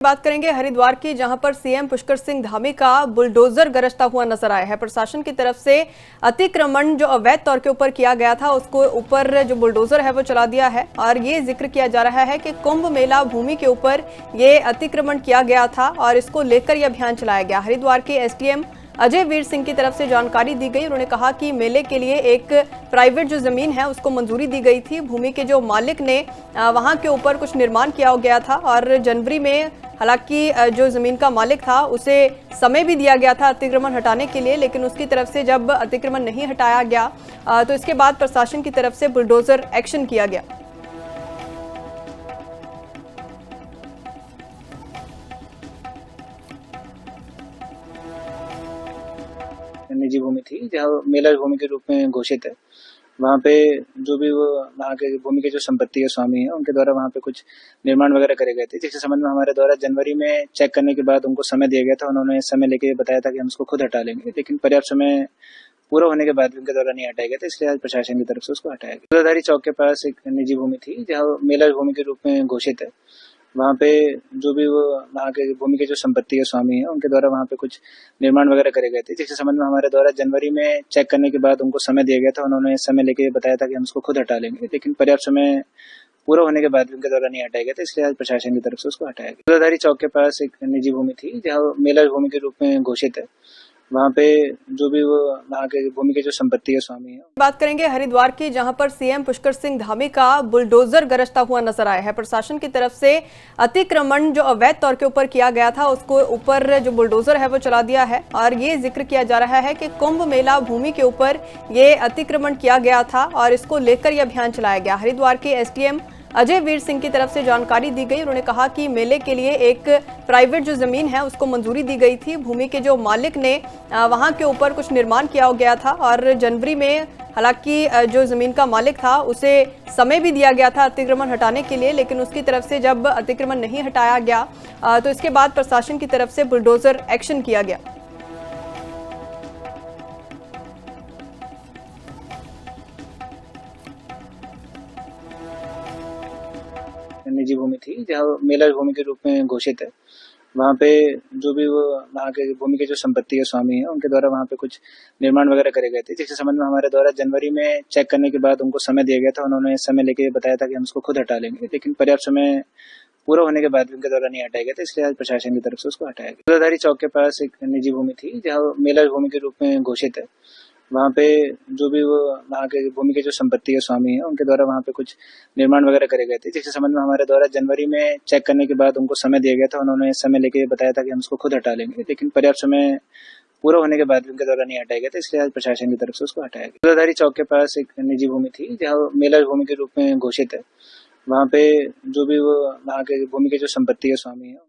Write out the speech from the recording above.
बात करेंगे हरिद्वार की, जहां पर सीएम पुष्कर सिंह धामी का बुलडोजर गरजता हुआ नजर आया है। प्रशासन की तरफ से अतिक्रमण जो अवैध तौर के ऊपर किया गया था, उसको ऊपर जो बुलडोजर है वो चला दिया है। और ये जिक्र किया जा रहा है कि कुंभ मेला भूमि के ऊपर ये अतिक्रमण किया गया था और इसको लेकर यह अभियान चलाया गया। हरिद्वार के एसडीएम अजय वीर सिंह की तरफ से जानकारी दी गई। उन्होंने कहा कि मेले के लिए एक प्राइवेट जो जमीन है उसको मंजूरी दी गई थी। भूमि के जो मालिक ने वहां के ऊपर कुछ निर्माण किया गया था और जनवरी में हालांकि जो जमीन का मालिक था उसे समय भी दिया गया था अतिक्रमण हटाने के लिए, लेकिन उसकी तरफ से जब अतिक्रमण नहीं हटाया गया तो इसके बाद प्रशासन की तरफ से बुलडोजर एक्शन किया गया। निजी भूमि थी जहाँ मेला भूमि के रूप में घोषित है। वहाँ पे जो भी वो वहाँ के भूमि के जो संपत्ति है स्वामी है, उनके द्वारा वहाँ पे कुछ निर्माण वगैरह करे गए थे, जिसके संबंध में हमारे द्वारा जनवरी में चेक करने के बाद उनको समय दिया गया था। उन्होंने समय लेके बताया था कि हम उसको खुद हटा लेंगे, लेकिन पर्याप्त समय पूरा होने के बाद भी उनके द्वारा नहीं हटाया गया था, इसलिए आज प्रशासन की तरफ से उसको हटाया गया। दुधाधारी चौक के पास एक निजी भूमि थी जहाँ मेला भूमि के रूप में घोषित है। वहाँ पे जो भी वो वहाँ के भूमि के जो संपत्ति है स्वामी है, उनके द्वारा वहाँ पे कुछ निर्माण वगैरह करे गए थे, जिसके संबंध में हमारे द्वारा जनवरी में चेक करने के बाद उनको समय दिया गया था। उन्होंने समय लेके बताया था कि हम उसको खुद हटा लेंगे, लेकिन पर्याप्त समय पूरा होने के बाद भी उनके द्वारा नहीं हटाया गया था, इसलिए आज प्रशासन की तरफ से उसको हटाया गया। दुधाधारी चौक के पास एक निजी भूमि थी जहाँ मेला भूमि के रूप में घोषित है। वहाँ पे जो भी वो वहाँ के भूमि के जो संपत्ति है स्वामी है। बात करेंगे हरिद्वार की, जहां पर सीएम पुष्कर सिंह धामी का बुलडोजर गरजता हुआ नजर आया है। प्रशासन की तरफ से अतिक्रमण जो अवैध तौर के ऊपर किया गया था, उसको ऊपर जो बुलडोजर है वो चला दिया है। और ये जिक्र किया जा रहा है कि कुंभ मेला भूमि के ऊपर ये अतिक्रमण किया गया था और इसको लेकर यह अभियान चलाया गया। हरिद्वार के एसडीएम अजय वीर सिंह की तरफ से जानकारी दी गई। उन्होंने कहा कि मेले के लिए एक प्राइवेट जो जमीन है उसको मंजूरी दी गई थी। भूमि के जो मालिक ने वहां के ऊपर कुछ निर्माण किया गया था और जनवरी में हालांकि जो जमीन का मालिक था उसे समय भी दिया गया था अतिक्रमण हटाने के लिए, लेकिन उसकी तरफ से जब अतिक्रमण नहीं हटाया गया तो इसके बाद प्रशासन की तरफ से बुलडोजर एक्शन किया गया। निजी भूमि थी जहाँ मेला भूमि के रूप में घोषित है। वहाँ पे जो भी वो वहाँ के भूमि के जो संपत्ति है स्वामी है, उनके द्वारा वहाँ पे कुछ निर्माण वगैरह करे गए थे, जिसके संबंध में हमारे द्वारा जनवरी में चेक करने के बाद उनको समय दिया गया था। उन्होंने समय लेके बताया था कि हम उसको खुद हटा लेंगे, लेकिन पर्याप्त समय पूरा होने के बाद भी उनके द्वारा नहीं हटाया गया था, इसलिए आज प्रशासन की तरफ से उसको हटाया गया। दुधाधारी चौक के पास एक निजी भूमि थी जहाँ मेला भूमि के रूप में घोषित है। वहाँ पे जो भी वो वहाँ के भूमि के जो संपत्ति है स्वामी है, उनके द्वारा वहाँ पे कुछ निर्माण वगैरह करे गए थे, जिसके संबंध में हमारे द्वारा जनवरी में चेक करने के बाद उनको समय दिया गया था। उन्होंने समय लेके बताया था कि हम उसको खुद हटा लेंगे, लेकिन पर्याप्त समय पूरा होने के बाद भी उनके द्वारा नहीं हटाया गया था, इसलिए आज प्रशासन की तरफ से उसको हटाया गया। दुधाधारी चौक के पास एक निजी भूमि थी जहाँ मेला भूमि के रूप में घोषित है। वहाँ पे जो भी वो वहाँ के भूमि के जो संपत्ति है स्वामी है।